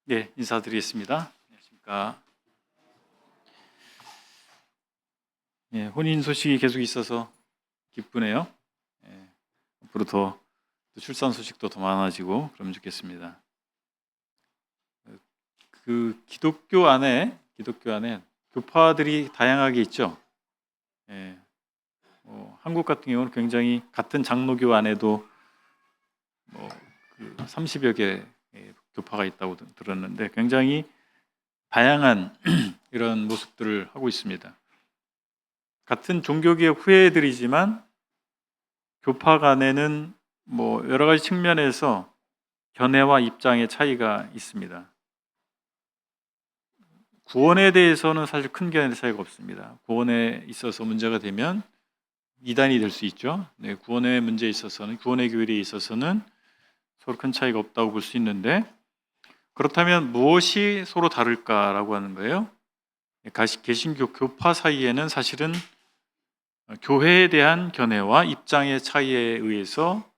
네, 인사드리겠습니다. 안녕하십니까. 혼인 소식이 계속 있어서 기쁘네요. 앞으로 더 출산 소식도 더 많아지고 그러면 좋겠습니다. 기독교 안에 교파들이 다양하게 있죠. 한국 같은 경우는 굉장히 같은 장로교 안에도 30여 개 교파가 있다고 들었는데 굉장히 다양한 이런 모습들을 하고 있습니다. 같은 종교개혁 후예들이지만 교파 간에는 여러 가지 측면에서 견해와 입장의 차이가 있습니다. 구원에 대해서는 사실 큰 견해 차이가 없습니다. 구원에 있어서 문제가 되면 이단이 될 수 있죠. 구원의 문제에 있어서는, 구원의 교리에 있어서는 서로 큰 차이가 없다고 볼 수 있는데, 그렇다면 무엇이 서로 다를까라고 하는 거예요. 개신교 교파 사이에는 사실은 교회에 대한 견해와 입장의 차이에 의해서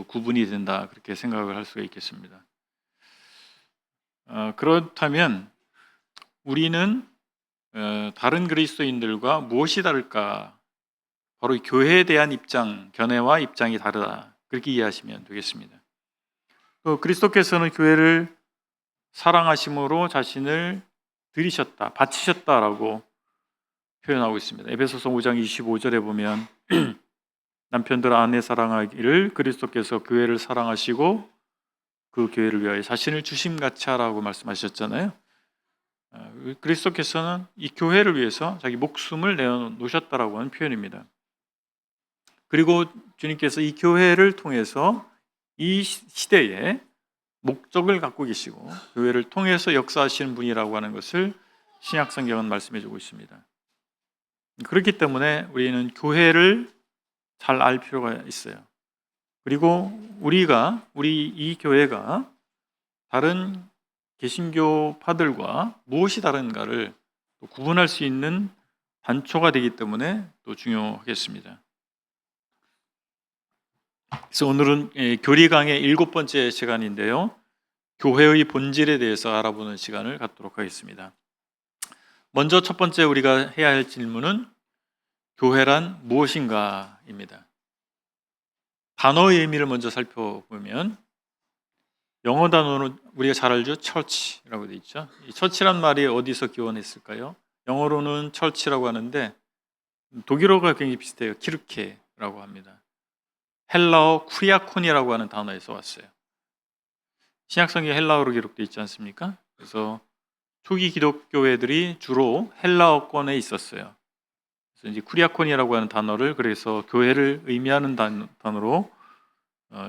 구분이 된다, 그렇게 생각을 할 수가 있겠습니다. 그렇다면 우리는 다른 그리스도인들과 무엇이 다를까? 바로 교회에 대한 입장, 견해와 입장이 다르다, 그렇게 이해하시면 되겠습니다. 그리스도께서는 교회를 사랑하심으로 자신을 드리셨다, 바치셨다라고 표현하고 있습니다. 에베소서 5장 25절에 보면 남편들 아내 사랑하기를 그리스도께서 교회를 사랑하시고 그 교회를 위하여 자신을 주심같이 하라고 말씀하셨잖아요. 그리스도께서는 이 교회를 위해서 자기 목숨을 내어놓으셨다라고 하는 표현입니다. 그리고 주님께서 이 교회를 통해서 이 시대에 목적을 갖고 계시고 교회를 통해서 역사하시는 분이라고 하는 것을 신약성경은 말씀해주고 있습니다. 그렇기 때문에 우리는 교회를 잘 알 필요가 있어요. 그리고 우리 이 교회가 다른 개신교파들과 무엇이 다른가를 구분할 수 있는 단초가 되기 때문에 또 중요하겠습니다. 그래서 오늘은 교리강의 7번째 시간인데요. 교회의 본질에 대해서 알아보는 시간을 갖도록 하겠습니다. 먼저 첫 번째 우리가 해야 할 질문은 교회란 무엇인가입니다. 단어의 의미를 먼저 살펴보면 영어 단어는 우리가 잘 알죠? church라고 되어 있죠. 이 church란 말이 어디서 기원했을까요? 영어로는 church라고 하는데 독일어가 굉장히 비슷해요. 키르케라고 합니다. 헬라어 쿠리아콘이라고 하는 단어에서 왔어요. 신약성경에 헬라어로 기록되어 있지 않습니까? 그래서 초기 기독교회들이 주로 헬라어권에 있었어요. 그래서 이제 쿠리아콘이라고 하는 단어를 그래서 교회를 의미하는 단어로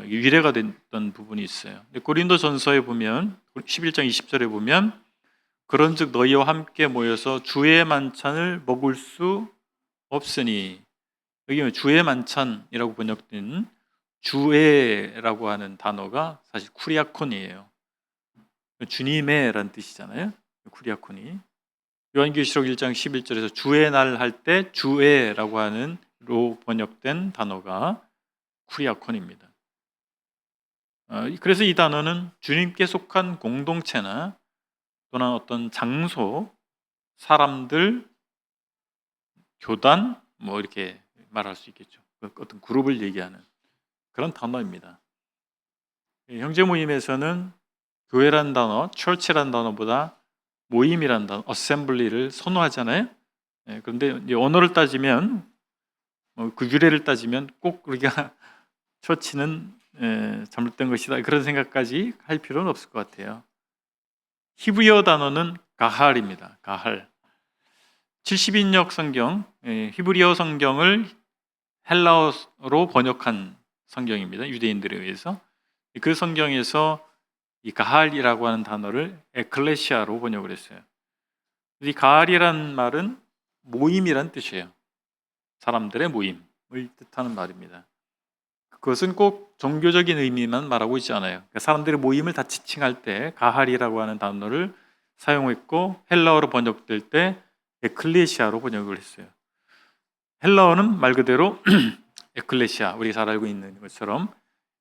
유래가 됐던 부분이 있어요. 고린도전서에 보면 11장 20절에 보면 그런즉 너희와 함께 모여서 주의 만찬을 먹을 수 없으니, 여기 주의 만찬이라고 번역된 주의라고 하는 단어가 사실 쿠리아콘이에요. 주님의라는 뜻이잖아요. 쿠리아콘이. 요한계시록 1장 11절에서 주의 날 할 때 주의라고 하는 로 번역된 단어가 쿠리아콘입니다. 그래서 이 단어는 주님께 속한 공동체나 또는 어떤 장소, 사람들, 교단 이렇게 말할 수 있겠죠. 어떤 그룹을 얘기하는 그런 단어입니다. 형제 모임에서는 교회란 단어, church란 단어보다 모임이란 단어, assembly를 선호하잖아요. 그런데 이제 언어를 따지면, 그 유래를 따지면 꼭 우리가 처치는 잘못된 것이다, 그런 생각까지 할 필요는 없을 것 같아요. 히브리어 단어는 가할입니다. 가할. 70인역 성경, 히브리어 성경을 헬라어로 번역한 성경입니다. 유대인들에 의해서. 그 성경에서 이 가할이라고 하는 단어를 에클레시아로 번역을 했어요. 이 가할이라는 말은 모임이란 뜻이에요. 사람들의 모임을 뜻하는 말입니다. 그것은 꼭 종교적인 의미만 말하고 있지 않아요. 그러니까 사람들의 모임을 다 지칭할 때 가할이라고 하는 단어를 사용했고, 헬라어로 번역될 때 에클레시아로 번역을 했어요. 헬라어는 말 그대로 에클레시아, 우리가 잘 알고 있는 것처럼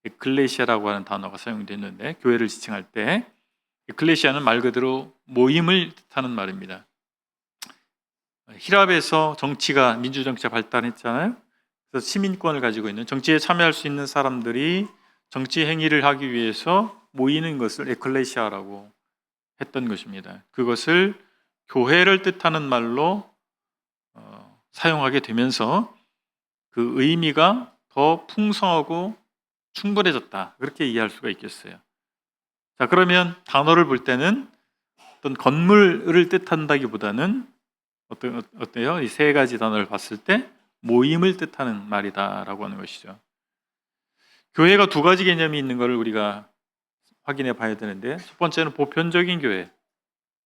에클레시아라고 하는 단어가 사용됐는데, 교회를 지칭할 때 에클레시아는 말 그대로 모임을 뜻하는 말입니다. 히랍에서 정치가 민주 정치가 발달했잖아요. 그래서 시민권을 가지고 있는 정치에 참여할 수 있는 사람들이 정치 행위를 하기 위해서 모이는 것을 에클레시아라고 했던 것입니다. 그것을 교회를 뜻하는 말로 사용하게 되면서 그 의미가 더 풍성하고 충분해졌다. 그렇게 이해할 수가 있겠어요. 자, 그러면 단어를 볼 때는 어떤 건물을 뜻한다기보다는 어때요? 이 세 가지 단어를 봤을 때 모임을 뜻하는 말이다라고 하는 것이죠. 교회가 두 가지 개념이 있는 것을 우리가 확인해 봐야 되는데, 첫 번째는 보편적인 교회,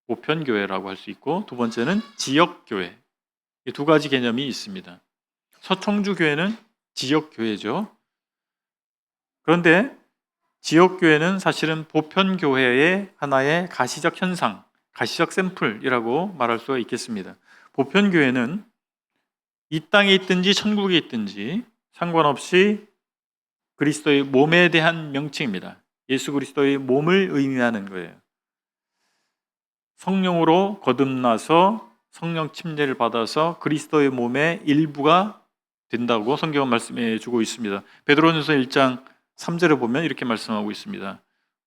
보편교회라고 할 수 있고, 두 번째는 지역교회. 이 두 가지 개념이 있습니다. 서청주교회는 지역교회죠. 그런데 지역교회는 사실은 보편교회의 하나의 가시적 현상, 가시적 샘플이라고 말할 수가 있겠습니다. 보편교회는 이 땅에 있든지 천국에 있든지 상관없이 그리스도의 몸에 대한 명칭입니다. 예수 그리스도의 몸을 의미하는 거예요. 성령으로 거듭나서 성령 침례를 받아서 그리스도의 몸의 일부가 된다고 성경은 말씀해 주고 있습니다. 베드로전서 1장 3절에 보면 이렇게 말씀하고 있습니다.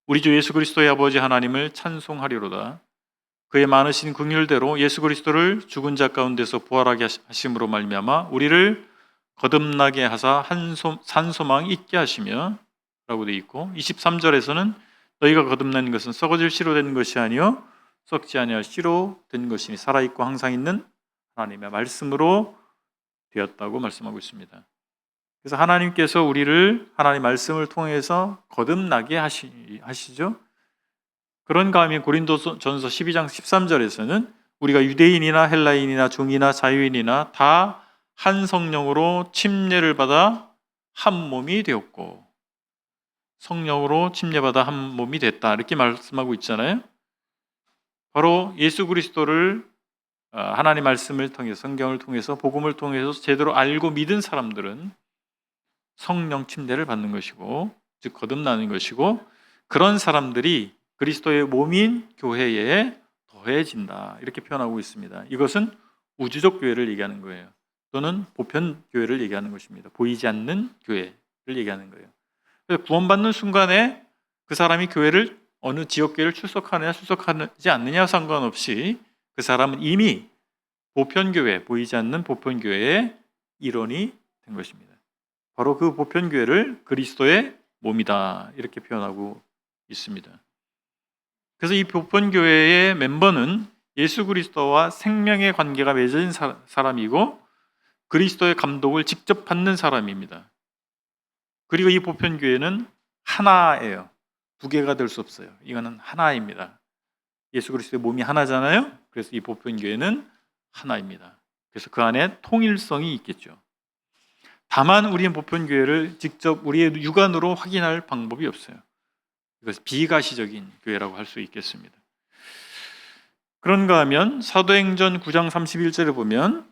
우리 주 예수 그리스도의 아버지 하나님을 찬송하리로다. 그의 많으신 긍휼대로 예수 그리스도를 죽은 자 가운데서 부활하게 하심으로 말미암아 우리를 거듭나게 하사 산 소망 있게 하시며 라고 되어 있고, 23절에서는 너희가 거듭난 것은 썩어질 씨로 된 것이 아니요 썩지 아니할 씨로 된 것이니 살아있고 항상 있는 하나님의 말씀으로 되었다고 말씀하고 있습니다. 그래서 하나님께서 우리를 하나님 말씀을 통해서 거듭나게 하시죠. 그런 가운데 고린도전서 12장 13절에서는 우리가 유대인이나 헬라인이나 종이나 자유인이나 다 한 성령으로 침례를 받아 한 몸이 되었고, 성령으로 침례받아 한 몸이 됐다 이렇게 말씀하고 있잖아요. 바로 예수 그리스도를 하나님 말씀을 통해서, 성경을 통해서, 복음을 통해서 제대로 알고 믿은 사람들은 성령 침례를 받는 것이고, 즉 거듭나는 것이고, 그런 사람들이 그리스도의 몸인 교회에 더해진다 이렇게 표현하고 있습니다. 이것은 우주적 교회를 얘기하는 거예요. 또는 보편 교회를 얘기하는 것입니다. 보이지 않는 교회를 얘기하는 거예요. 그래서 구원받는 순간에 그 사람이 교회를 어느 지역교회를 출석하느냐 출석하지 않느냐 상관없이 그 사람은 이미 보편교회, 보이지 않는 보편교회의 일원이 된 것입니다. 바로 그 보편교회를 그리스도의 몸이다 이렇게 표현하고 있습니다. 그래서 이 보편교회의 멤버는 예수 그리스도와 생명의 관계가 맺어진 사람이고 그리스도의 감독을 직접 받는 사람입니다. 그리고 이 보편교회는 하나예요. 두 개가 될 수 없어요. 이거는 하나입니다. 예수 그리스도의 몸이 하나잖아요. 그래서 이 보편교회는 하나입니다. 그래서 그 안에 통일성이 있겠죠. 다만 우리는 보편교회를 직접 우리의 육안으로 확인할 방법이 없어요. 이것은 비가시적인 교회라고 할 수 있겠습니다. 그런가 하면 사도행전 9장 31절에 보면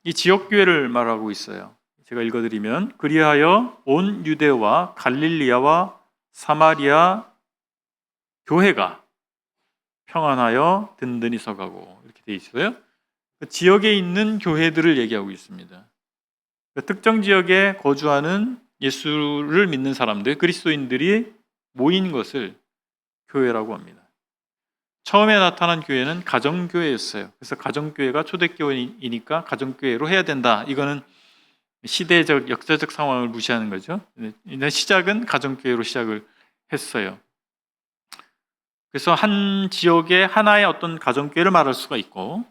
이 지역교회를 말하고 있어요. 제가 읽어드리면 그리하여 온 유대와 갈릴리아와 사마리아 교회가 평안하여 든든히 서가고 이렇게 되어 있어요. 그 지역에 있는 교회들을 얘기하고 있습니다. 그 특정 지역에 거주하는 예수를 믿는 사람들, 그리스도인들이 모인 것을 교회라고 합니다. 처음에 나타난 교회는 가정교회였어요. 그래서 가정교회가 초대교회이니까 가정교회로 해야 된다. 이거는 시대적, 역사적 상황을 무시하는 거죠. 시작은 가정교회로 시작을 했어요. 그래서 한 지역의 하나의 어떤 가정교회를 말할 수가 있고,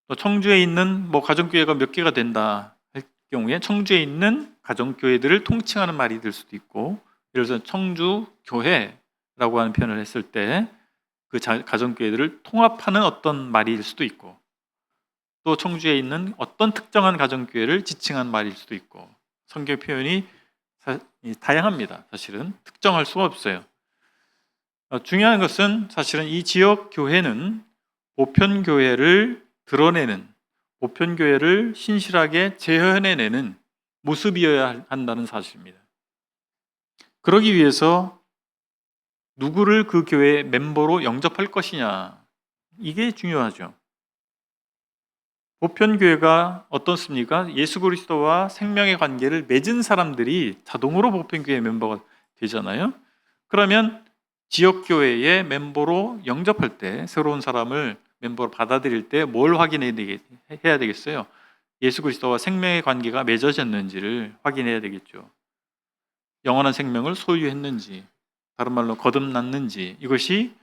또 청주에 있는 가정교회가 몇 개가 된다 할 경우에 청주에 있는 가정교회들을 통칭하는 말이 될 수도 있고, 예를 들어서 청주교회라고 하는 표현을 했을 때 그 가정교회들을 통합하는 어떤 말일 수도 있고, 또 청주에 있는 어떤 특정한 가정교회를 지칭한 말일 수도 있고, 성경 표현이 다양합니다. 사실은 특정할 수가 없어요. 중요한 것은 사실은 이 지역 교회는 보편교회를 드러내는, 보편교회를 신실하게 재현해내는 모습이어야 한다는 사실입니다. 그러기 위해서 누구를 그 교회의 멤버로 영접할 것이냐, 이게 중요하죠. 보편교회가 어떻습니까? 예수 그리스도와 생명의 관계를 맺은 사람들이 자동으로 보편교회 멤버가 되잖아요. 그러면 지역교회의 멤버로 영접할 때, 새로운 사람을 멤버로 받아들일 때 뭘 해야 되겠어요? 예수 그리스도와 생명의 관계가 맺어졌는지를 확인해야 되겠죠. 영원한 생명을 소유했는지, 다른 말로 거듭났는지, 이것이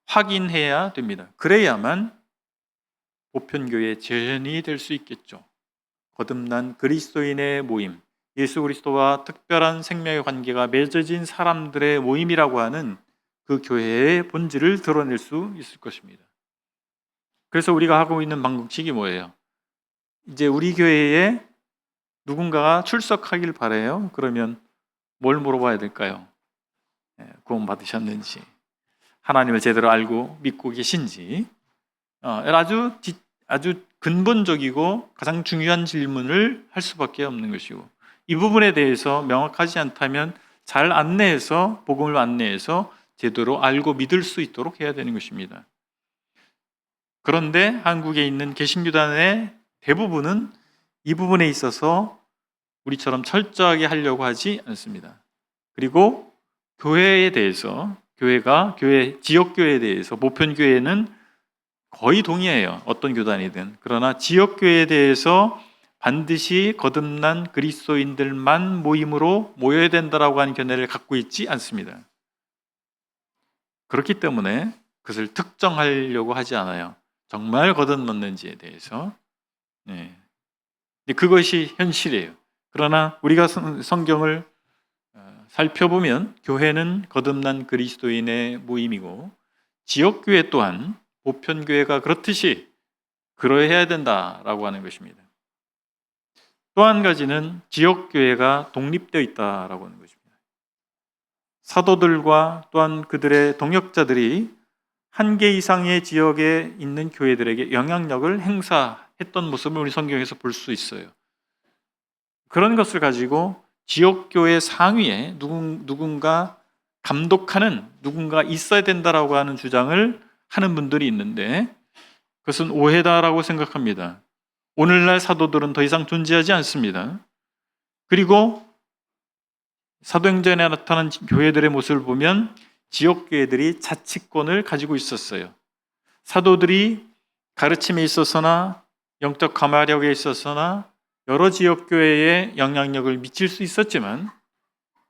확인해야 됩니다. 그래야만 보편교회의 재현이 될 수 있겠죠. 거듭난 그리스도인의 모임, 예수 그리스도와 특별한 생명의 관계가 맺어진 사람들의 모임이라고 하는 그 교회의 본질을 드러낼 수 있을 것입니다. 그래서 우리가 하고 있는 방법칙이 뭐예요? 이제 우리 교회에 누군가가 출석하길 바라요. 그러면 뭘 물어봐야 될까요? 구원 받으셨는지, 하나님을 제대로 알고 믿고 계신지, 아주 근본적이고 가장 중요한 질문을 할 수밖에 없는 것이고, 이 부분에 대해서 명확하지 않다면 잘 안내해서, 복음을 안내해서 제대로 알고 믿을 수 있도록 해야 되는 것입니다. 그런데 한국에 있는 개신교단의 대부분은 이 부분에 있어서 우리처럼 철저하게 하려고 하지 않습니다. 그리고 교회에 대해서, 지역교회에 대해서, 보편교회는 거의 동의해요. 어떤 교단이든. 그러나 지역교회에 대해서 반드시 거듭난 그리스도인들만 모임으로 모여야 된다라고 하는 견해를 갖고 있지 않습니다. 그렇기 때문에 그것을 특정하려고 하지 않아요. 정말 거듭났는지에 대해서. 네. 그것이 현실이에요. 그러나 우리가 성경을 살펴보면 교회는 거듭난 그리스도인의 모임이고, 지역교회 또한 보편교회가 그렇듯이 그러해야 된다라고 하는 것입니다. 또 한 가지는 지역교회가 독립되어 있다라고 하는 것입니다. 사도들과 또한 그들의 동역자들이 한 개 이상의 지역에 있는 교회들에게 영향력을 행사했던 모습을 우리 성경에서 볼 수 있어요. 그런 것을 가지고 지역교회 상위에 누군가 감독하는 누군가 있어야 된다라고 하는 주장을 하는 분들이 있는데, 그것은 오해다라고 생각합니다. 오늘날 사도들은 더 이상 존재하지 않습니다. 그리고 사도행전에 나타난 교회들의 모습을 보면 지역교회들이 자치권을 가지고 있었어요. 사도들이 가르침에 있어서나 영적 감화력에 있어서나 여러 지역교회에 영향력을 미칠 수 있었지만,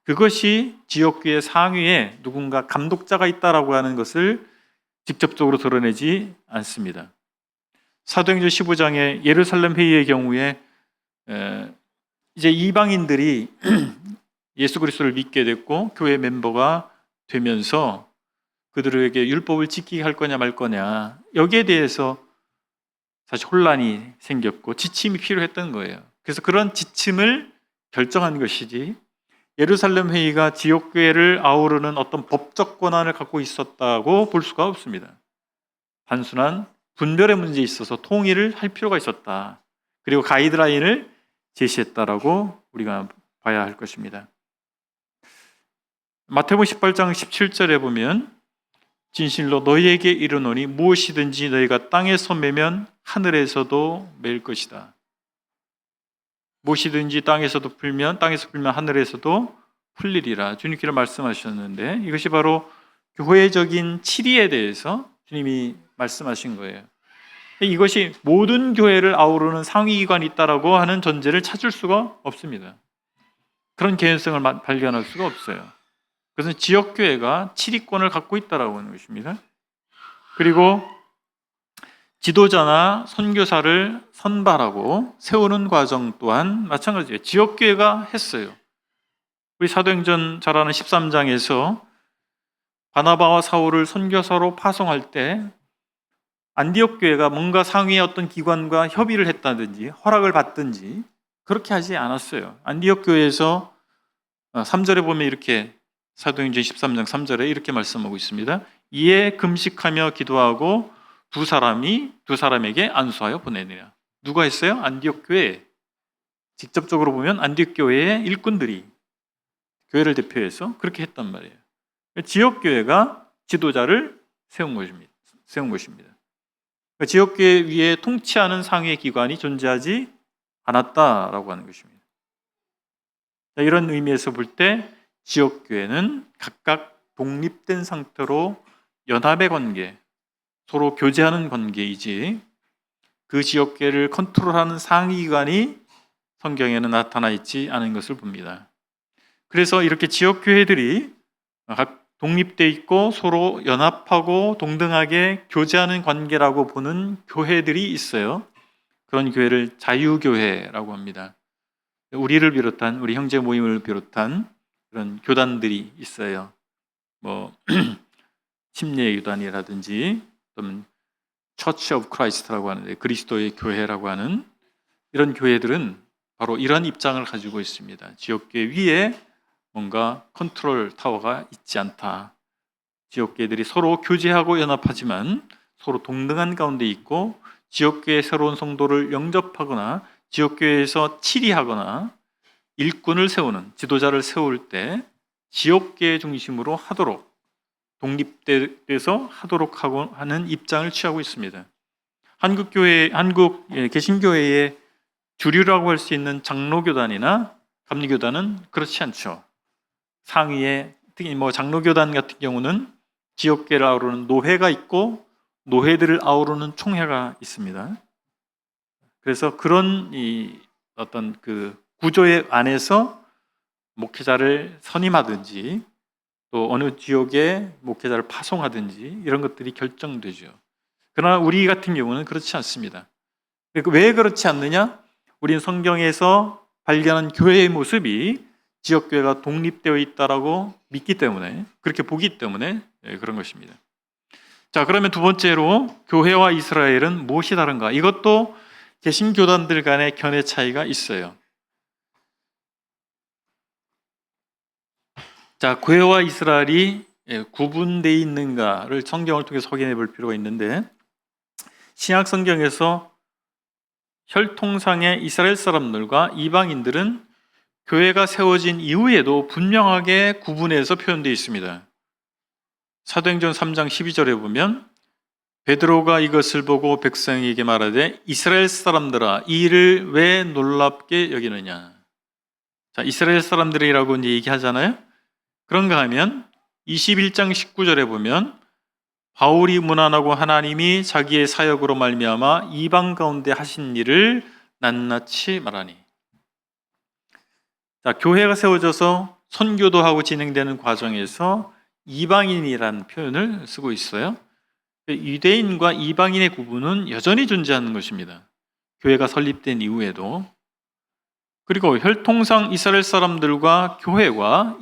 그것이 지역교회 상위에 누군가 감독자가 있다라고 하는 것을 직접적으로 드러내지 않습니다. 사도행전 15장의 예루살렘 회의의 경우에 이제 이방인들이 예수 그리스도를 믿게 됐고 교회 멤버가 되면서 그들에게 율법을 지키게 할 거냐 말 거냐, 여기에 대해서 사실 혼란이 생겼고 지침이 필요했던 거예요. 그래서 그런 지침을 결정한 것이지, 예루살렘 회의가 지역교회를 아우르는 어떤 법적 권한을 갖고 있었다고 볼 수가 없습니다. 단순한 분별의 문제에 있어서 통일을 할 필요가 있었다. 그리고 가이드라인을 제시했다라고 우리가 봐야 할 것입니다. 마태복음 18장 17절에 보면 진실로 너희에게 이르노니 무엇이든지 너희가 땅에서 매면 하늘에서도 맬 것이다. 무엇이든지 땅에서 풀면 하늘에서도 풀리리라. 주님께서 말씀하셨는데, 이것이 바로 교회적인 치리에 대해서 주님이 말씀하신 거예요. 이것이 모든 교회를 아우르는 상위기관이 있다라고 하는 전제를 찾을 수가 없습니다. 그런 개연성을 발견할 수가 없어요. 그것은 지역교회가 치리권을 갖고 있다라고 하는 것입니다. 그리고 지도자나 선교사를 선발하고 세우는 과정 또한 마찬가지예요. 지역교회가 했어요. 우리 사도행전 잘 아는 13장에서 바나바와 사울을 선교사로 파송할 때 안디옥 교회가 뭔가 상위의 어떤 기관과 협의를 했다든지 허락을 받든지 그렇게 하지 않았어요. 안디옥 교회에서 3절에 보면 이렇게, 사도행전 13장 3절에 이렇게 말씀하고 있습니다. 이에 금식하며 기도하고 두 사람에게 안수하여 보내니라. 누가 했어요? 안디옥 교회. 직접적으로 보면 안디옥 교회의 일꾼들이 교회를 대표해서 그렇게 했단 말이에요. 지역교회가 지도자를 세운 것입니다. 지역교회 위에 통치하는 상위 기관이 존재하지 않았다라고 하는 것입니다. 이런 의미에서 볼 때 지역교회는 각각 독립된 상태로 연합의 관계, 서로 교제하는 관계이지 그 지역교회를 컨트롤하는 상위 기관이 성경에는 나타나 있지 않은 것을 봅니다. 그래서 이렇게 지역교회들이 각 독립돼 있고 서로 연합하고 동등하게 교제하는 관계라고 보는 교회들이 있어요. 그런 교회를 자유교회라고 합니다. 우리를 비롯한 우리 형제 모임을 비롯한 그런 교단들이 있어요. 뭐 침례교단이라든지 또는 Church of Christ라고 하는데 그리스도의 교회라고 하는 이런 교회들은 바로 이런 입장을 가지고 있습니다. 지역교회 위에 뭔가 컨트롤 타워가 있지 않다. 지역교회들이 서로 교제하고 연합하지만 서로 동등한 가운데 있고 지역교회 새로운 성도를 영접하거나 지역교회에서 치리하거나 일꾼을 세우는 지도자를 세울 때 지역교회 중심으로 하도록 독립돼서 하도록 하는 입장을 취하고 있습니다. 한국 개신교회의 주류라고 할 수 있는 장로교단이나 감리교단은 그렇지 않죠. 상위에 특히 장로교단 같은 경우는 지역교회를 아우르는 노회가 있고 노회들을 아우르는 총회가 있습니다. 그래서 그런 어떤 그 구조의 안에서 목회자를 선임하든지 또 어느 지역에 목회자를 파송하든지 이런 것들이 결정되죠. 그러나 우리 같은 경우는 그렇지 않습니다. 왜 그렇지 않느냐? 우리는 성경에서 발견한 교회의 모습이 지역교회가 독립되어 있다라고 믿기 때문에 그렇게 보기 때문에 그런 것입니다. 자, 그러면 두 번째로 교회와 이스라엘은 무엇이 다른가? 이것도 개신교단들 간의 견해 차이가 있어요. 자, 교회와 이스라엘이 구분되어 있는가를 성경을 통해서 확인해 볼 필요가 있는데 신약 성경에서 혈통상의 이스라엘 사람들과 이방인들은 교회가 세워진 이후에도 분명하게 구분해서 표현되어 있습니다. 사도행전 3장 12절에 보면 베드로가 이것을 보고 백성에게 말하되 이스라엘 사람들아 이 일을 왜 놀랍게 여기느냐. 자, 이스라엘 사람들이라고 이제 얘기하잖아요. 그런가 하면 21장 19절에 보면 바울이 문안하고 하나님이 자기의 사역으로 말미암아 이방 가운데 하신 일을 낱낱이 말하니. 자, 교회가 세워져서 선교도 하고 진행되는 과정에서 이방인이라는 표현을 쓰고 있어요. 유대인과 이방인의 구분은 여전히 존재하는 것입니다. 교회가 설립된 이후에도. 그리고 혈통상 이스라엘 사람들과 교회와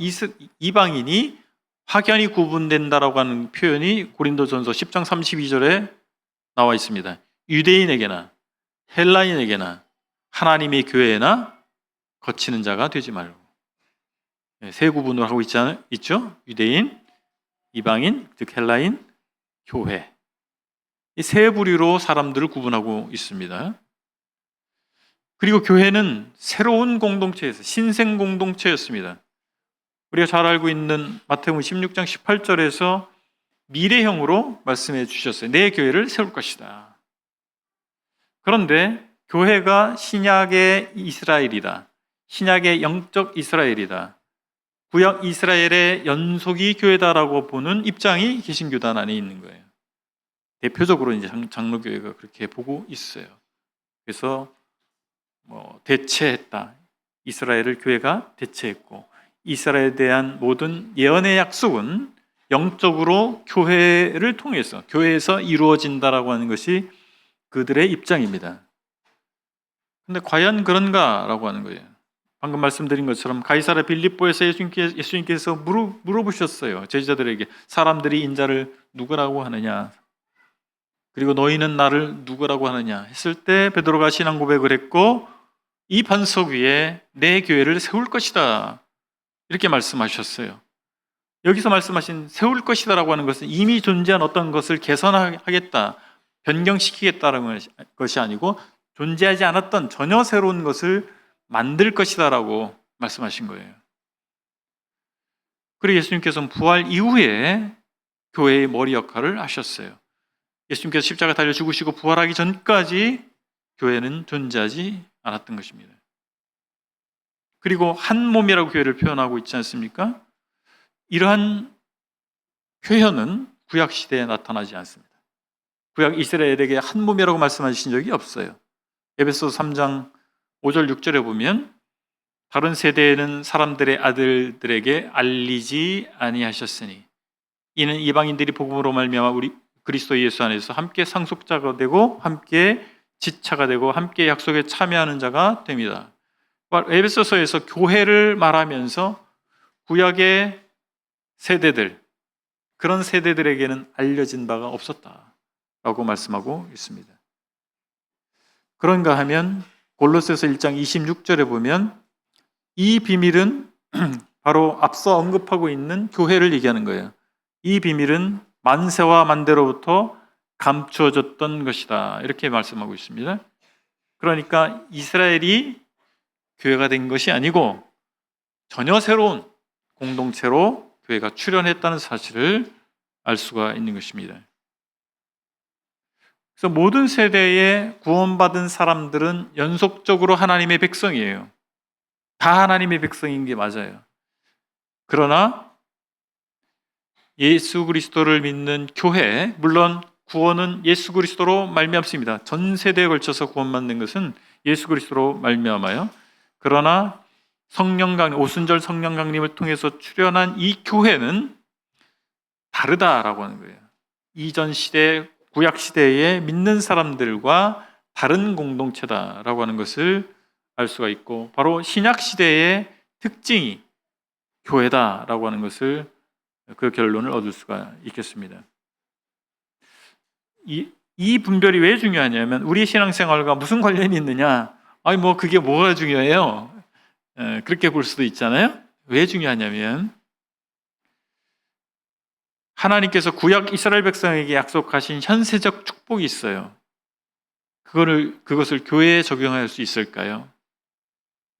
이방인이 확연히 구분된다라고 하는 표현이 고린도전서 10장 32절에 나와 있습니다. 유대인에게나 헬라인에게나 하나님의 교회나 거치는 자가 되지 말고. 세 구분을 하고 있죠. 유대인, 이방인, 즉 헬라인, 교회. 이 세 부류로 사람들을 구분하고 있습니다. 그리고 교회는 새로운 공동체에서 신생 공동체였습니다. 우리가 잘 알고 있는 마태복음 16장 18절에서 미래형으로 말씀해 주셨어요. 내 교회를 세울 것이다. 그런데 교회가 신약의 이스라엘이다. 신약의 영적 이스라엘이다. 구약 이스라엘의 연속이 교회다라고 보는 입장이 개신교단 안에 있는 거예요. 대표적으로 이제 장로교회가 그렇게 보고 있어요. 그래서 대체했다. 이스라엘을 교회가 대체했고 이스라엘에 대한 모든 예언의 약속은 영적으로 교회를 통해서 교회에서 이루어진다라고 하는 것이 그들의 입장입니다. 그런데 과연 그런가라고 하는 거예요. 방금 말씀드린 것처럼 가이사랴 빌립보에서 예수님께서 물어보셨어요. 제자들에게 사람들이 인자를 누구라고 하느냐, 그리고 너희는 나를 누구라고 하느냐 했을 때 베드로가 신앙 고백을 했고 이 반석 위에 내 교회를 세울 것이다 이렇게 말씀하셨어요. 여기서 말씀하신 세울 것이다라고 하는 것은 이미 존재한 어떤 것을 개선하겠다, 변경시키겠다라는 것이 아니고 존재하지 않았던 전혀 새로운 것을 만들 것이다라고 말씀하신 거예요. 그리고 예수님께서는 부활 이후에 교회의 머리 역할을 하셨어요. 예수님께서 십자가 달려 죽으시고 부활하기 전까지 교회는 존재하지 않았던 것입니다. 그리고 한 몸이라고 교회를 표현하고 있지 않습니까? 이러한 표현은 구약 시대에 나타나지 않습니다. 구약 이스라엘에게 한 몸이라고 말씀하신 적이 없어요. 에베소서 3장 5절 6절에 보면 다른 세대에는 사람들의 아들들에게 알리지 아니하셨으니 이는 이방인들이 복음으로 말미암아 우리 그리스도 예수 안에서 함께 상속자가 되고 함께 지차가 되고 함께 약속에 참여하는 자가 됩니다. 에베소서에서 교회를 말하면서 구약의 세대들, 그런 세대들에게는 알려진 바가 없었다라고 말씀하고 있습니다. 그런가 하면 골로새서 1장 26절에 보면 이 비밀은 바로 앞서 언급하고 있는 교회를 얘기하는 거예요. 이 비밀은 만세와 만대로부터 감추어졌던 것이다. 이렇게 말씀하고 있습니다. 그러니까 이스라엘이 교회가 된 것이 아니고 전혀 새로운 공동체로 교회가 출현했다는 사실을 알 수가 있는 것입니다. 그래서 모든 세대에 구원받은 사람들은 연속적으로 하나님의 백성이에요. 다 하나님의 백성인 게 맞아요. 그러나 예수 그리스도를 믿는 교회, 물론 구원은 예수 그리스도로 말미암습니다. 전 세대에 걸쳐서 구원받는 것은 예수 그리스도로 말미암아요. 그러나 성령 강림, 오순절 성령 강림을 통해서 출현한 이 교회는 다르다라고 하는 거예요. 이전 시대, 구약 시대에 믿는 사람들과 다른 공동체다라고 하는 것을 알 수가 있고, 바로 신약 시대의 특징이 교회다라고 하는 것을, 그 결론을 얻을 수가 있겠습니다. 이 분별이 왜 중요하냐면 우리 신앙생활과 무슨 관련이 있느냐? 아니 뭐 그게 뭐가 중요해요? 그렇게 볼 수도 있잖아요. 왜 중요하냐면 하나님께서 구약 이스라엘 백성에게 약속하신 현세적 축복이 있어요. 그것을 교회에 적용할 수 있을까요?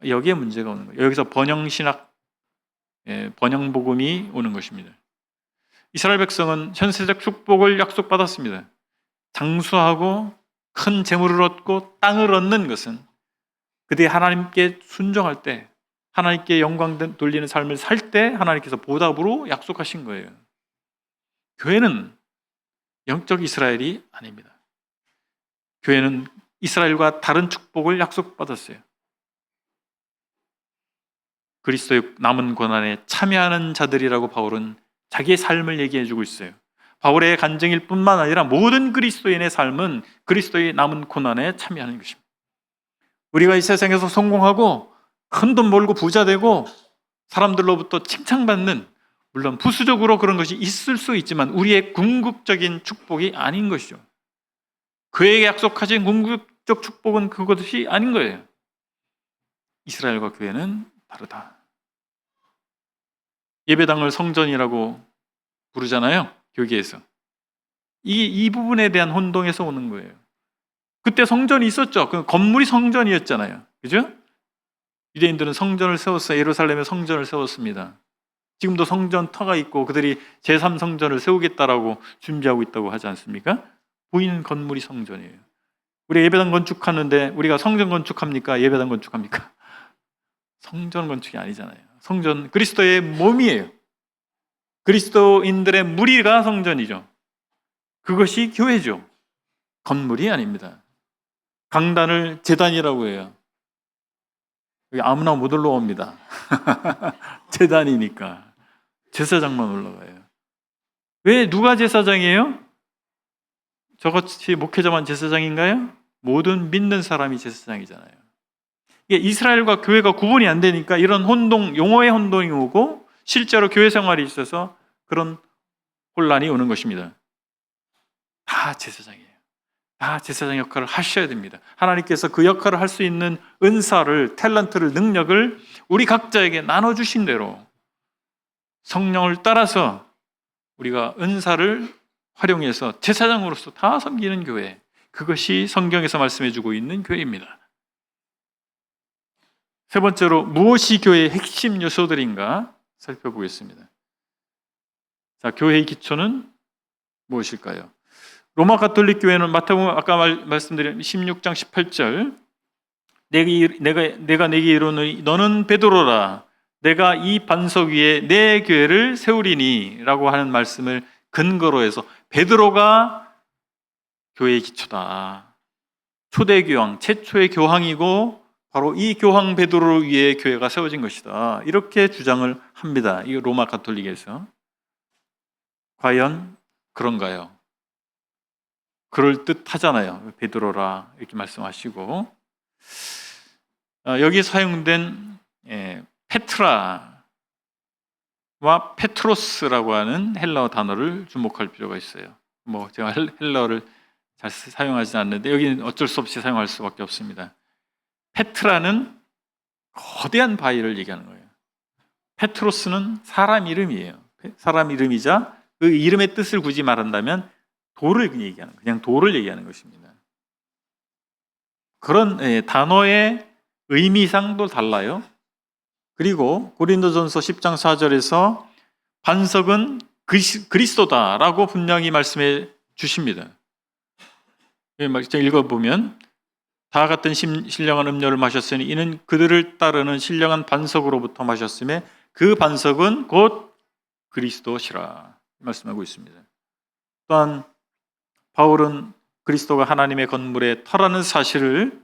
여기에 문제가 오는 거예요. 여기서 번영신학, 번영복음이 오는 것입니다. 이스라엘 백성은 현세적 축복을 약속받았습니다. 장수하고 큰 재물을 얻고 땅을 얻는 것은 그들이 하나님께 순종할 때, 하나님께 영광 돌리는 삶을 살 때 하나님께서 보답으로 약속하신 거예요. 교회는 영적 이스라엘이 아닙니다. 교회는 이스라엘과 다른 축복을 약속받았어요. 그리스도의 남은 고난에 참여하는 자들이라고 바울은 자기의 삶을 얘기해주고 있어요. 바울의 간증일 뿐만 아니라 모든 그리스도인의 삶은 그리스도의 남은 고난에 참여하는 것입니다. 우리가 이 세상에서 성공하고 큰 돈 벌고 부자 되고 사람들로부터 칭찬받는, 물론 부수적으로 그런 것이 있을 수 있지만 우리의 궁극적인 축복이 아닌 것이죠. 그에게 약속하신 궁극적 축복은 그것이 아닌 거예요. 이스라엘과 교회는 다르다. 예배당을 성전이라고 부르잖아요, 교계에서. 이 부분에 대한 혼동에서 오는 거예요. 그때 성전이 있었죠. 그 건물이 성전이었잖아요. 그죠? 유대인들은 성전을 세웠어요. 예루살렘에 성전을 세웠습니다. 지금도 성전 터가 있고 그들이 제3성전을 세우겠다라고 준비하고 있다고 하지 않습니까? 보이는 건물이 성전이에요. 우리 예배당 건축하는데 우리가 성전 건축합니까? 예배당 건축합니까? 성전 건축이 아니잖아요. 성전, 그리스도의 몸이에요. 그리스도인들의 무리가 성전이죠. 그것이 교회죠. 건물이 아닙니다. 강단을 제단이라고 해요. 여기 아무나 못 올라옵니다. 제단이니까. 제사장만 올라가요. 왜 누가 제사장이에요? 저같이 목회자만 제사장인가요? 모든 믿는 사람이 제사장이잖아요. 이게 이스라엘과 교회가 구분이 안 되니까 이런 혼동, 용어의 혼동이 오고 실제로 교회 생활이 있어서 그런 혼란이 오는 것입니다. 다 제사장이에요. 다 제사장 역할을 하셔야 됩니다. 하나님께서 그 역할을 할 수 있는 은사를, 탤런트를, 능력을 우리 각자에게 나눠주신 대로 성령을 따라서 우리가 은사를 활용해서 제사장으로서 다 섬기는 교회, 그것이 성경에서 말씀해주고 있는 교회입니다. 세 번째로 무엇이 교회의 핵심 요소들인가 살펴보겠습니다. 자, 교회의 기초는 무엇일까요? 로마 가톨릭 교회는 마태복음 아까 말씀드린 16장 18절 내가 내게 이르노니 너는 베드로라 내가 이 반석 위에 내 교회를 세우리니 라고 하는 말씀을 근거로 해서 베드로가 교회의 기초다. 초대 교황, 최초의 교황이고 바로 이 교황 베드로를 위해 교회가 세워진 것이다. 이렇게 주장을 합니다. 이 로마 가톨릭에서. 과연 그런가요? 그럴 듯 하잖아요. 베드로라 이렇게 말씀하시고 여기 사용된 페트라와 페트로스라고 하는 헬라어 단어를 주목할 필요가 있어요. 뭐 제가 헬라어를 잘 사용하지 않는데 여기는 어쩔 수 없이 사용할 수밖에 없습니다. 페트라는 거대한 바위를 얘기하는 거예요. 페트로스는 사람 이름이에요. 사람 이름이자 그 이름의 뜻을 굳이 말한다면 돌을 그냥 돌을 얘기하는 것입니다. 그런 단어의 의미상도 달라요. 그리고 고린도전서 10장 4절에서 반석은 그리스도다라고 분명히 말씀해 주십니다. 읽어보면 다 같은 신령한 음료를 마셨으니 이는 그들을 따르는 신령한 반석으로부터 마셨음에 그 반석은 곧 그리스도시라 말씀하고 있습니다. 또한 바울은 그리스도가 하나님의 건물의 터라는 사실을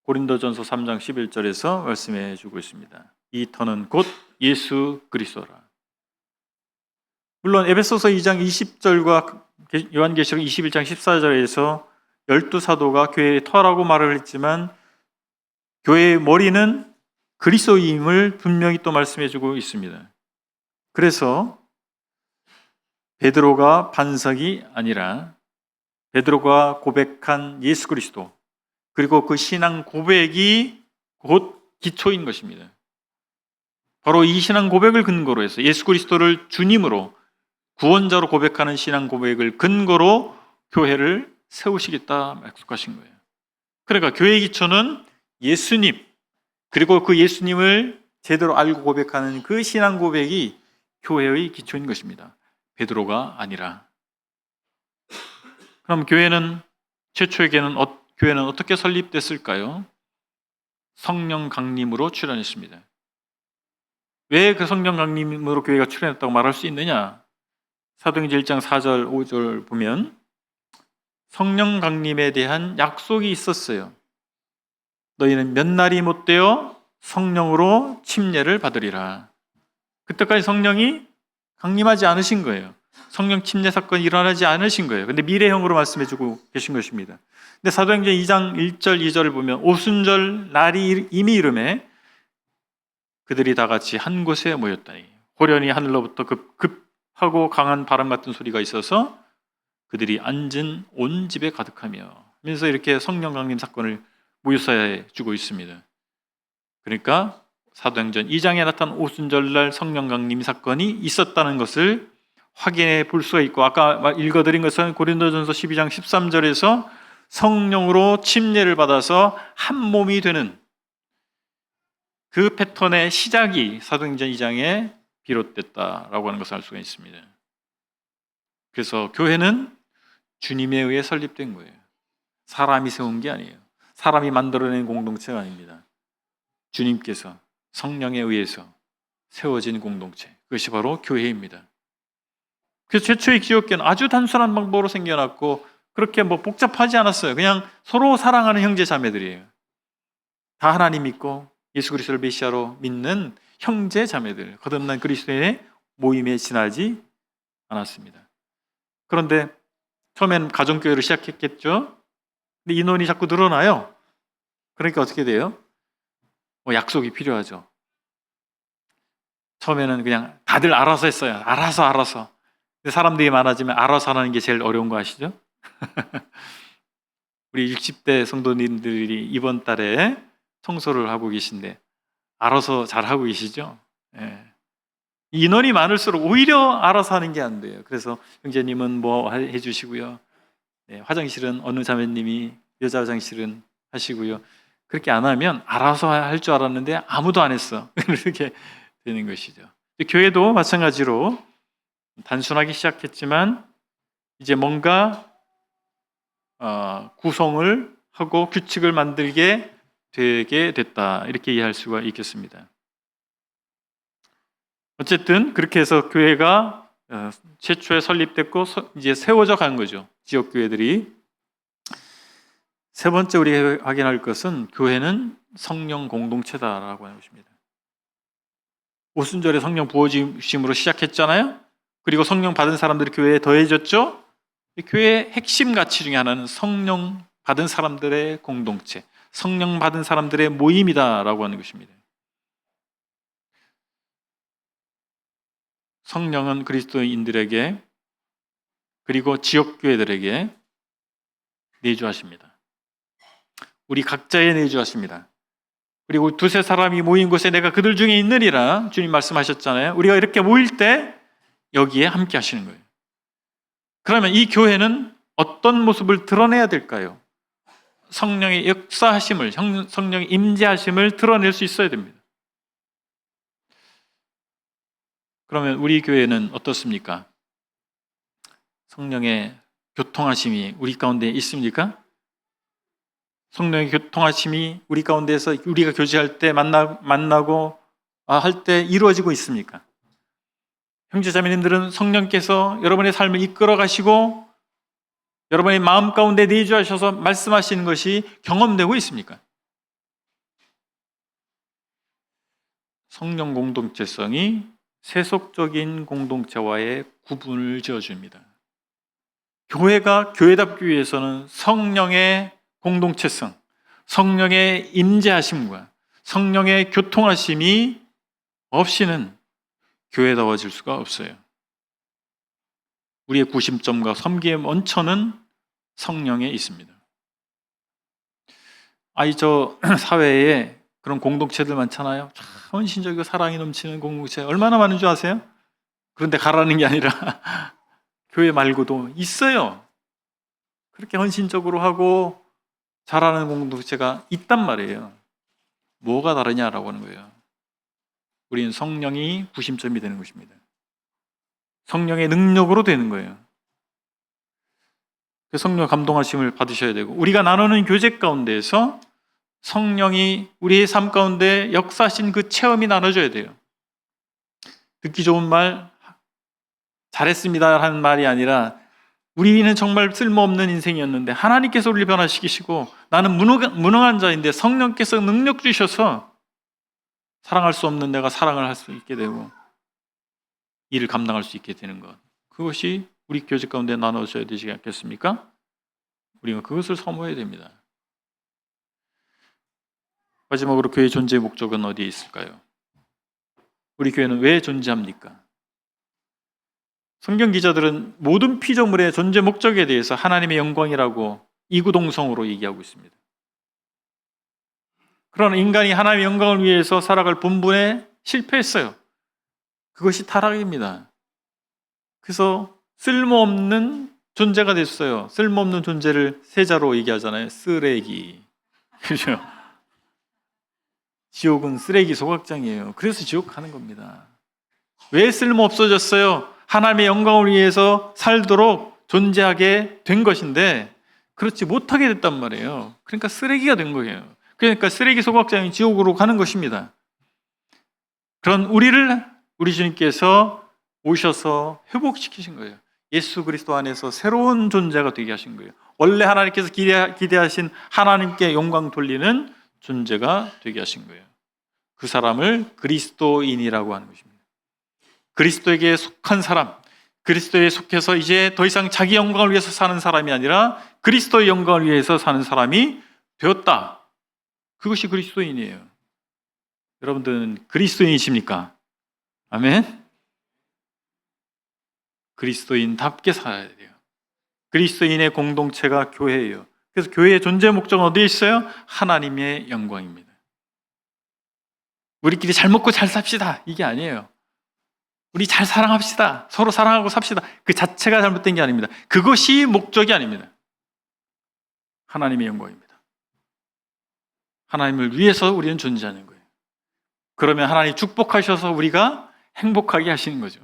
고린도전서 3장 11절에서 말씀해 주고 있습니다. 이 터는 곧 예수 그리스도라. 물론 에베소서 2장 20절과 요한계시록 21장 14절에서 12사도가 교회의 터라고 말을 했지만 교회의 머리는 그리스도임을 분명히 또 말씀해 주고 있습니다. 그래서 베드로가 반석이 아니라 베드로가 고백한 예수 그리스도 그리고 그 신앙 고백이 곧 기초인 것입니다. 바로 이 신앙 고백을 근거로 해서 예수 그리스도를 주님으로 구원자로 고백하는 신앙 고백을 근거로 교회를 세우시겠다 약속하신 거예요. 그러니까 교회의 기초는 예수님 그리고 그 예수님을 제대로 알고 고백하는 그 신앙 고백이 교회의 기초인 것입니다. 베드로가 아니라. 그럼 최초의 교회는 어떻게 설립됐을까요? 성령 강림으로 출현했습니다. 왜 그 성령 강림으로 교회가 출현했다고 말할 수 있느냐? 사도행전 1장 4절 5절 보면 성령 강림에 대한 약속이 있었어요. 너희는 몇 날이 못되어 성령으로 침례를 받으리라. 그때까지 성령이 강림하지 않으신 거예요. 성령 침례 사건이 일어나지 않으신 거예요. 근데 미래형으로 말씀해주고 계신 것입니다. 근데 사도행전 2장 1절 2절을 보면 오순절 날이 이미 이름에 그들이 다 같이 한 곳에 모였다니 호련히 하늘로부터 급하고 강한 바람 같은 소리가 있어서 그들이 앉은 온 집에 가득하며 하면서 이렇게 성령 강림 사건을 묘사해 주고 있습니다. 그러니까 사도행전 2장에 나타난 오순절날 성령 강림 사건이 있었다는 것을 확인해 볼 수가 있고 아까 읽어드린 것은 고린도전서 12장 13절에서 성령으로 침례를 받아서 한 몸이 되는 그 패턴의 시작이 사도행전 2장에 비롯됐다라고 하는 것을 알 수가 있습니다. 그래서 교회는 주님에 의해 설립된 거예요. 사람이 세운 게 아니에요. 사람이 만들어낸 공동체가 아닙니다. 주님께서 성령에 의해서 세워진 공동체, 그것이 바로 교회입니다. 그래서 최초의 기독교는 아주 단순한 방법으로 생겨났고 그렇게 복잡하지 않았어요. 그냥 서로 사랑하는 형제 자매들이에요. 다 하나님 믿고 예수 그리스도를 메시아로 믿는 형제 자매들, 거듭난 그리스도인의 모임에 지나지 않았습니다. 그런데 처음엔 가정교회를 시작했겠죠. 근데 인원이 자꾸 늘어나요. 그러니까 어떻게 돼요? 약속이 필요하죠. 처음에는 그냥 다들 알아서 했어요. 알아서. 근데 사람들이 많아지면 알아서 하는 게 제일 어려운 거 아시죠? 우리 60대 성도님들이 이번 달에 청소를 하고 계신데 알아서 잘 하고 계시죠? 예. 인원이 많을수록 오히려 알아서 하는 게 안 돼요. 그래서 형제님은 뭐 해주시고요. 네, 화장실은 어느 자매님이 여자 화장실은 하시고요. 그렇게 안 하면 알아서 할 줄 알았는데 아무도 안 했어. 그렇게 되는 것이죠. 교회도 마찬가지로 단순하게 시작했지만 이제 뭔가 구성을 하고 규칙을 만들게 되게 됐다, 이렇게 이해할 수가 있겠습니다. 어쨌든 그렇게 해서 교회가 최초에 설립됐고 이제 세워져 간 거죠. 지역 교회들이. 세 번째 우리가 확인할 것은 교회는 성령 공동체다라고 하는 것입니다. 오순절에 성령 부어주심으로 시작했잖아요. 그리고 성령 받은 사람들이 교회에 더해졌죠. 교회의 핵심 가치 중에 하나는 성령 받은 사람들의 공동체, 성령 받은 사람들의 모임이다라고 하는 것입니다. 성령은 그리스도인들에게 그리고 지역교회들에게 내주하십니다. 우리 각자에 내주하십니다. 그리고 두세 사람이 모인 곳에 내가 그들 중에 있느니라 주님 말씀하셨잖아요. 우리가 이렇게 모일 때 여기에 함께 하시는 거예요. 그러면 이 교회는 어떤 모습을 드러내야 될까요? 성령의 역사하심을, 성령의 임재하심을 드러낼 수 있어야 됩니다. 그러면 우리 교회는 어떻습니까? 성령의 교통하심이 우리 가운데 있습니까? 성령의 교통하심이 우리 가운데서 우리가 교제할 때 만나고 할 때 이루어지고 있습니까? 형제자매님들은 성령께서 여러분의 삶을 이끌어 가시고 여러분의 마음 가운데 내주하셔서 말씀하시는 것이 경험되고 있습니까? 성령 공동체성이 세속적인 공동체와의 구분을 지어줍니다. 교회가 교회답기 위해서는 성령의 공동체성, 성령의 임재하심과 성령의 교통하심이 없이는 교회다워질 수가 없어요. 우리의 구심점과 섬기의 원천은 성령에 있습니다. 저 사회에 그런 공동체들 많잖아요. 참 헌신적이고 사랑이 넘치는 공동체 얼마나 많은 줄 아세요? 그런데 가라는 게 아니라 교회 말고도 있어요. 그렇게 헌신적으로 하고 잘하는 공동체가 있단 말이에요. 뭐가 다르냐라고 하는 거예요. 우리는 성령이 구심점이 되는 것입니다. 성령의 능력으로 되는 거예요. 성령 감동하심을 받으셔야 되고, 우리가 나누는 교제 가운데에서 성령이 우리의 삶 가운데 역사하신 그 체험이 나눠져야 돼요. 듣기 좋은 말, 잘했습니다 하는 말이 아니라 우리는 정말 쓸모없는 인생이었는데 하나님께서 우리를 변화시키시고 나는 무능한 자인데 성령께서 능력 주셔서 사랑할 수 없는 내가 사랑을 할 수 있게 되고 일을 감당할 수 있게 되는 것, 그것이 우리 교제 가운데 나눠져야 되지 않겠습니까? 우리가 그것을 사모해야 됩니다. 마지막으로 교회의 존재의 목적은 어디에 있을까요? 우리 교회는 왜 존재합니까? 성경 기자들은 모든 피조물의 존재 목적에 대해서 하나님의 영광이라고 이구동성으로 얘기하고 있습니다. 그러나 인간이 하나님의 영광을 위해서 살아갈 본분에 실패했어요. 그것이 타락입니다. 그래서 쓸모없는 존재가 됐어요. 쓸모없는 존재를 세자로 얘기하잖아요. 쓰레기. 그죠? 지옥은 쓰레기 소각장이에요. 그래서 지옥 가는 겁니다. 왜 쓸모없어졌어요? 하나님의 영광을 위해서 살도록 존재하게 된 것인데 그렇지 못하게 됐단 말이에요. 그러니까 쓰레기가 된 거예요. 그러니까 쓰레기 소각장이 지옥으로 가는 것입니다. 그런 우리를 우리 주님께서 오셔서 회복시키신 거예요. 예수 그리스도 안에서 새로운 존재가 되게 하신 거예요. 원래 하나님께서 기대하신 하나님께 영광 돌리는 존재가 되게 하신 거예요. 그 사람을 그리스도인이라고 하는 것입니다. 그리스도에게 속한 사람, 그리스도에 속해서 이제 더 이상 자기 영광을 위해서 사는 사람이 아니라 그리스도의 영광을 위해서 사는 사람이 되었다. 그것이 그리스도인이에요. 여러분들은 그리스도인이십니까? 아멘. 그리스도인답게 살아야 돼요. 그리스도인의 공동체가 교회예요. 그래서 교회의 존재 목적은 어디에 있어요? 하나님의 영광입니다. 우리끼리 잘 먹고 잘 삽시다, 이게 아니에요. 우리 잘 사랑합시다, 서로 사랑하고 삽시다, 그 자체가 잘못된 게 아닙니다. 그것이 목적이 아닙니다. 하나님의 영광입니다. 하나님을 위해서 우리는 존재하는 거예요. 그러면 하나님 축복하셔서 우리가 행복하게 하시는 거죠.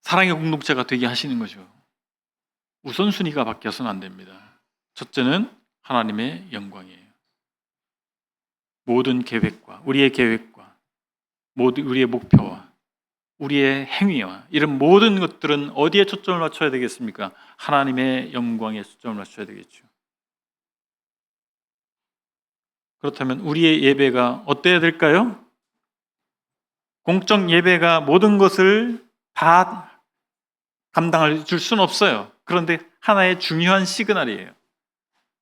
사랑의 공동체가 되게 하시는 거죠. 우선순위가 바뀌어서는 안 됩니다. 첫째는 하나님의 영광이에요. 모든 계획과 우리의 계획과 모든 우리의 목표와 우리의 행위와 이런 모든 것들은 어디에 초점을 맞춰야 되겠습니까? 하나님의 영광에 초점을 맞춰야 되겠죠. 그렇다면 우리의 예배가 어때야 될까요? 공적 예배가 모든 것을 다 감당할 줄 수는 없어요. 그런데 하나의 중요한 시그널이에요.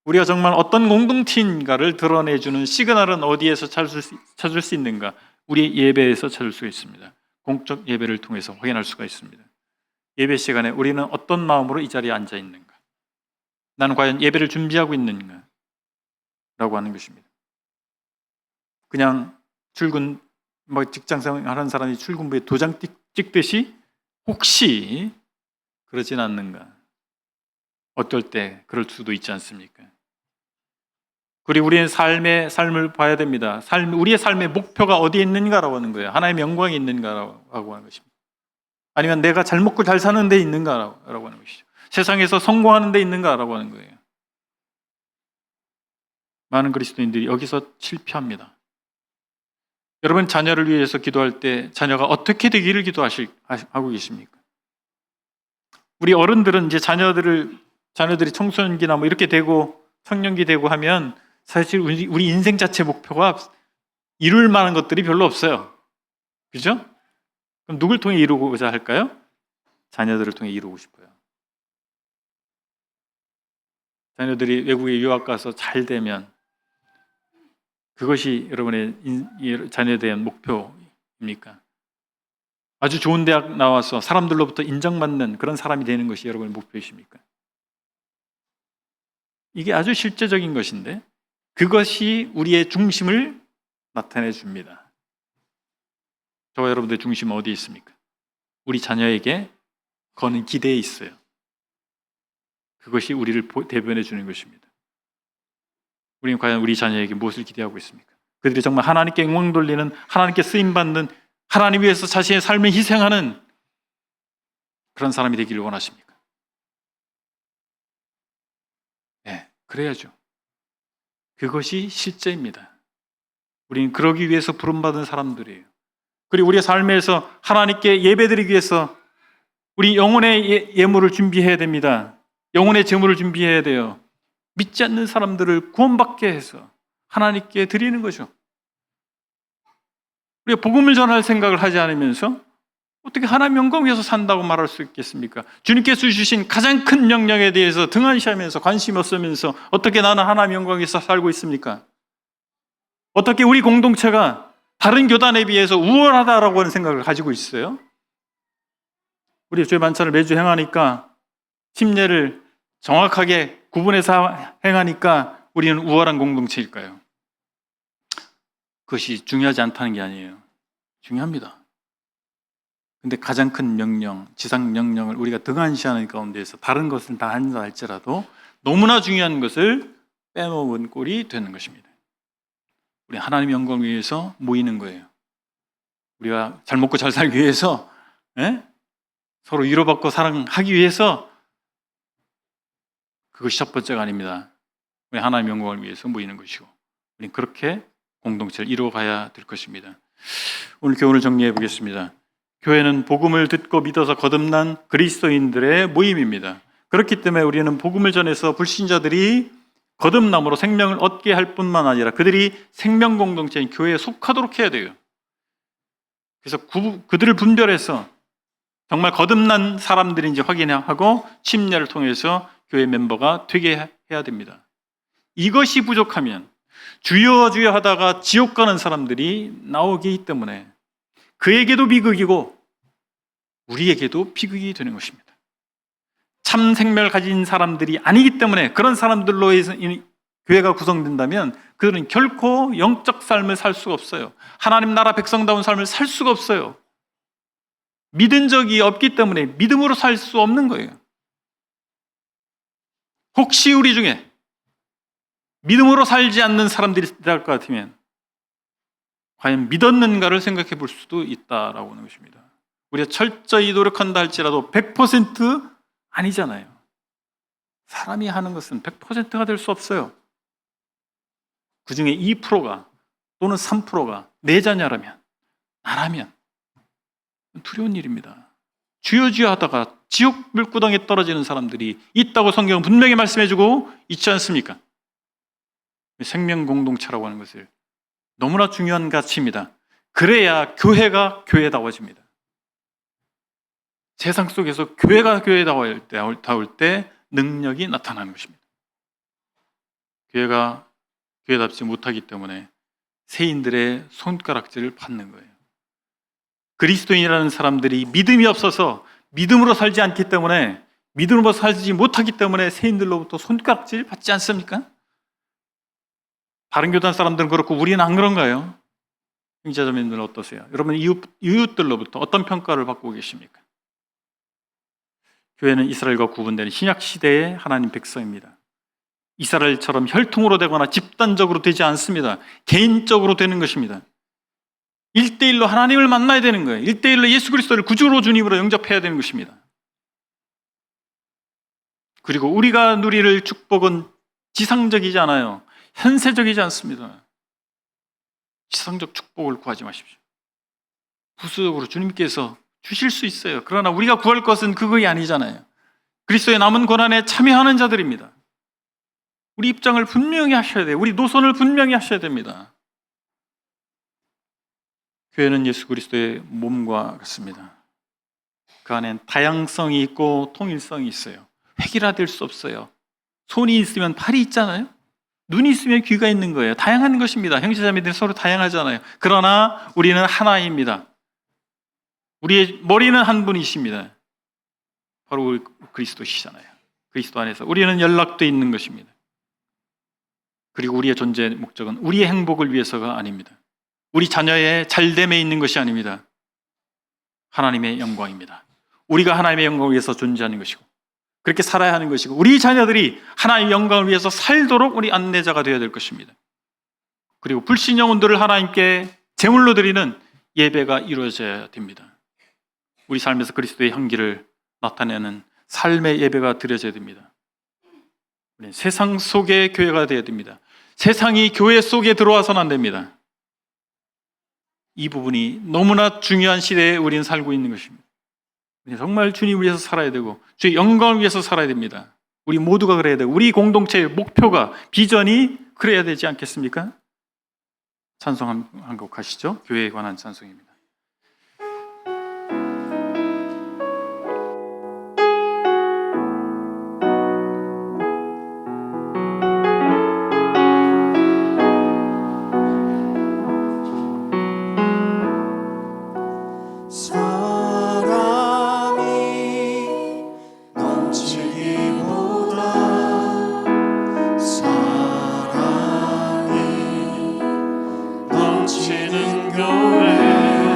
우리가 정말 어떤 공동체인가를 드러내주는 시그널은 어디에서 찾을 수 있는가? 우리의 예배에서 찾을 수 있습니다. 공적 예배를 통해서 확인할 수가 있습니다. 예배 시간에 우리는 어떤 마음으로 이 자리에 앉아 있는가? 나는 과연 예배를 준비하고 있는가? 라고 하는 것입니다. 그냥 직장생활 하는 사람이 출근부에 도장 찍듯이 혹시 그러진 않는가? 어떨 때 그럴 수도 있지 않습니까? 그리고 우리의 삶을 봐야 됩니다. 우리의 삶의 목표가 어디에 있는가라고 하는 거예요. 하나님의 영광이 있는가라고 하는 것입니다. 아니면 내가 잘 먹고 잘 사는 데 있는가라고 하는 것이죠. 세상에서 성공하는 데 있는가라고 하는 거예요. 많은 그리스도인들이 여기서 실패합니다. 여러분 자녀를 위해서 기도할 때 자녀가 어떻게 되기를 기도하고 계십니까? 우리 어른들은 이제 자녀들이 청소년기나 뭐 이렇게 되고 청년기 되고 하면 사실 우리 인생 자체 목표가 이룰 만한 것들이 별로 없어요. 그죠? 그럼 누굴 통해 이루고자 할까요? 자녀들을 통해 이루고 싶어요. 자녀들이 외국에 유학 가서 잘 되면 그것이 여러분의 자녀에 대한 목표입니까? 아주 좋은 대학 나와서 사람들로부터 인정받는 그런 사람이 되는 것이 여러분의 목표이십니까? 이게 아주 실제적인 것인데 그것이 우리의 중심을 나타내 줍니다. 저와 여러분들의 중심은 어디에 있습니까? 우리 자녀에게 거는 기대에 있어요. 그것이 우리를 대변해 주는 것입니다. 우리는 과연 우리 자녀에게 무엇을 기대하고 있습니까? 그들이 정말 하나님께 영광 돌리는, 하나님께 쓰임받는, 하나님 위해서 자신의 삶을 희생하는 그런 사람이 되기를 원하십니까? 네, 그래야죠. 그것이 실제입니다. 우리는 그러기 위해서 부름받은 사람들이에요. 그리고 우리의 삶에서 하나님께 예배드리기 위해서 우리 영혼의 예물을 준비해야 됩니다. 영혼의 제물을 준비해야 돼요. 믿지 않는 사람들을 구원받게 해서 하나님께 드리는 거죠. 우리가 복음을 전할 생각을 하지 않으면서 어떻게 하나님 영광 위해서 산다고 말할 수 있겠습니까? 주님께서 주신 가장 큰 명령에 대해서 등한시하면서 관심 없으면서 어떻게 나는 하나님 영광 위해서 살고 있습니까? 어떻게 우리 공동체가 다른 교단에 비해서 우월하다라고 하는 생각을 가지고 있어요? 우리 주의 만찬을 매주 행하니까 침례를 정확하게 구분해서 행하니까 우리는 우월한 공동체일까요? 그것이 중요하지 않다는 게 아니에요. 중요합니다. 근데 가장 큰 명령, 지상 명령을 우리가 등한시하는 가운데에서 다른 것은 다 한다 할지라도 너무나 중요한 것을 빼먹은 꼴이 되는 것입니다. 우리 하나님의 영광을 위해서 모이는 거예요. 우리가 잘 먹고 잘 살기 위해서, 서로 위로받고 사랑하기 위해서, 그것이 첫 번째가 아닙니다. 우리 하나님의 영광을 위해서 모이는 것이고 우리는 그렇게 공동체를 이루어가야 될 것입니다. 오늘 교훈을 정리해 보겠습니다. 교회는 복음을 듣고 믿어서 거듭난 그리스도인들의 모임입니다. 그렇기 때문에 우리는 복음을 전해서 불신자들이 거듭남으로 생명을 얻게 할 뿐만 아니라 그들이 생명 공동체인 교회에 속하도록 해야 돼요. 그래서 그들을 분별해서 정말 거듭난 사람들인지 확인하고 침례를 통해서 교회 멤버가 되게 해야 됩니다. 이것이 부족하면 주여 주여 하다가 지옥 가는 사람들이 나오기 때문에 그에게도 비극이고 우리에게도 비극이 되는 것입니다. 참 생명을 가진 사람들이 아니기 때문에 그런 사람들로 해서 교회가 구성된다면 그들은 결코 영적 삶을 살 수가 없어요. 하나님 나라 백성다운 삶을 살 수가 없어요. 믿은 적이 없기 때문에 믿음으로 살 수 없는 거예요. 혹시 우리 중에 믿음으로 살지 않는 사람들이 있을 것 같으면 과연 믿었는가를 생각해 볼 수도 있다라고 하는 것입니다. 우리가 철저히 노력한다 할지라도 100% 아니잖아요. 사람이 하는 것은 100%가 될 수 없어요. 그 중에 2%가 또는 3%가 내 자녀라면, 나라면 두려운 일입니다. 주여 주여 하다가 지옥 물구덩이에 떨어지는 사람들이 있다고 성경은 분명히 말씀해주고 있지 않습니까? 생명 공동체라고 하는 것을 너무나 중요한 가치입니다. 그래야 교회가 교회다워집니다. 세상 속에서 교회가 교회다울 때 능력이 나타나는 것입니다. 교회가 교회답지 못하기 때문에 세인들의 손가락질을 받는 거예요. 그리스도인이라는 사람들이 믿음이 없어서 믿음으로 살지 않기 때문에, 믿음으로 살지 못하기 때문에 세인들로부터 손가락질 받지 않습니까? 다른 교단 사람들은 그렇고 우리는 안 그런가요? 형제자매님들은 어떠세요? 여러분 이웃들로부터 어떤 평가를 받고 계십니까? 교회는 이스라엘과 구분되는 신약 시대의 하나님 백성입니다. 이스라엘처럼 혈통으로 되거나 집단적으로 되지 않습니다. 개인적으로 되는 것입니다. 1대1로 하나님을 만나야 되는 거예요. 1대1로 예수 그리스도를 구주로 주님으로 영접해야 되는 것입니다. 그리고 우리가 누릴 축복은 지상적이지 않아요. 현세적이지 않습니다. 지상적 축복을 구하지 마십시오. 부수적으로 주님께서 주실 수 있어요. 그러나 우리가 구할 것은 그것이 아니잖아요. 그리스도의 남은 고난에 참여하는 자들입니다. 우리 입장을 분명히 하셔야 돼요. 우리 노선을 분명히 하셔야 됩니다. 교회는 예수 그리스도의 몸과 같습니다. 그 안엔 다양성이 있고 통일성이 있어요. 획일화될 수 없어요. 손이 있으면 팔이 있잖아요. 눈이 있으면 귀가 있는 거예요. 다양한 것입니다. 형제자매들이 서로 다양하잖아요. 그러나 우리는 하나입니다. 우리의 머리는 한 분이십니다. 바로 우리 그리스도시잖아요. 그리스도 안에서 우리는 연락되어 있는 것입니다. 그리고 우리의 존재의 목적은 우리의 행복을 위해서가 아닙니다. 우리 자녀의 잘됨에 있는 것이 아닙니다. 하나님의 영광입니다. 우리가 하나님의 영광을 위해서 존재하는 것이고 그렇게 살아야 하는 것이고 우리 자녀들이 하나님의 영광을 위해서 살도록 우리 안내자가 되어야 될 것입니다. 그리고 불신 영혼들을 하나님께 제물로 드리는 예배가 이루어져야 됩니다. 우리 삶에서 그리스도의 향기를 나타내는 삶의 예배가 드려져야 됩니다. 우리는 세상 속의 교회가 되어야 됩니다. 세상이 교회 속에 들어와서는 안 됩니다. 이 부분이 너무나 중요한 시대에 우리는 살고 있는 것입니다. 정말 주님을 위해서 살아야 되고 주의 영광을 위해서 살아야 됩니다. 우리 모두가 그래야 되고 우리 공동체의 목표가, 비전이 그래야 되지 않겠습니까? 찬송 한 곡 하시죠. 교회에 관한 찬송입니다. 넘치는 교회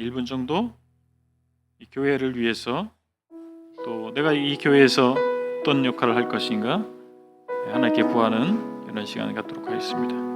1분 정도 이 교회를 위해서 또 내가 이 교회에서 어떤 역할을 할 것인가 하나님께 구하는 이런 시간을 갖도록 하겠습니다.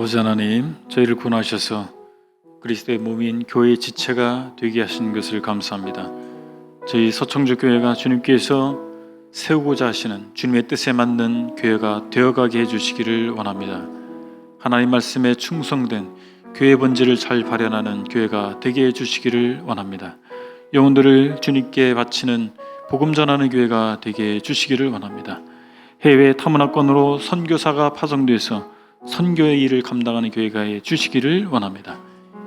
아버지 하나님, 저희를 구원하셔서 그리스도의 몸인 교회의 지체가 되게 하신 것을 감사합니다. 저희 서청주 교회가 주님께서 세우고자 하시는 주님의 뜻에 맞는 교회가 되어가게 해주시기를 원합니다. 하나님 말씀에 충성된 교회 본질을 잘 발현하는 교회가 되게 해주시기를 원합니다. 영혼들을 주님께 바치는 복음 전하는 교회가 되게 해주시기를 원합니다. 해외 타문화권으로 선교사가 파송돼서 선교의 일을 감당하는 교회가 해주시기를 원합니다.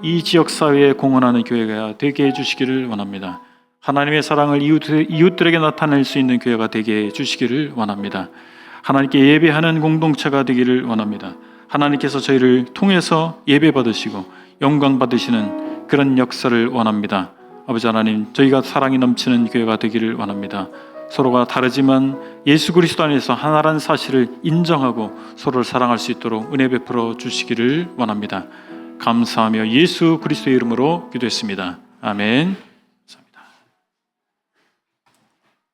이 지역사회에 공헌하는 교회가 되게 해주시기를 원합니다. 하나님의 사랑을 이웃들에게 나타낼 수 있는 교회가 되게 해주시기를 원합니다. 하나님께 예배하는 공동체가 되기를 원합니다. 하나님께서 저희를 통해서 예배 받으시고 영광 받으시는 그런 역사를 원합니다. 아버지 하나님, 저희가 사랑이 넘치는 교회가 되기를 원합니다. 서로가 다르지만 예수 그리스도 안에서 하나라는 사실을 인정하고 서로를 사랑할 수 있도록 은혜 베풀어 주시기를 원합니다. 감사하며 예수 그리스도의 이름으로 기도했습니다. 아멘.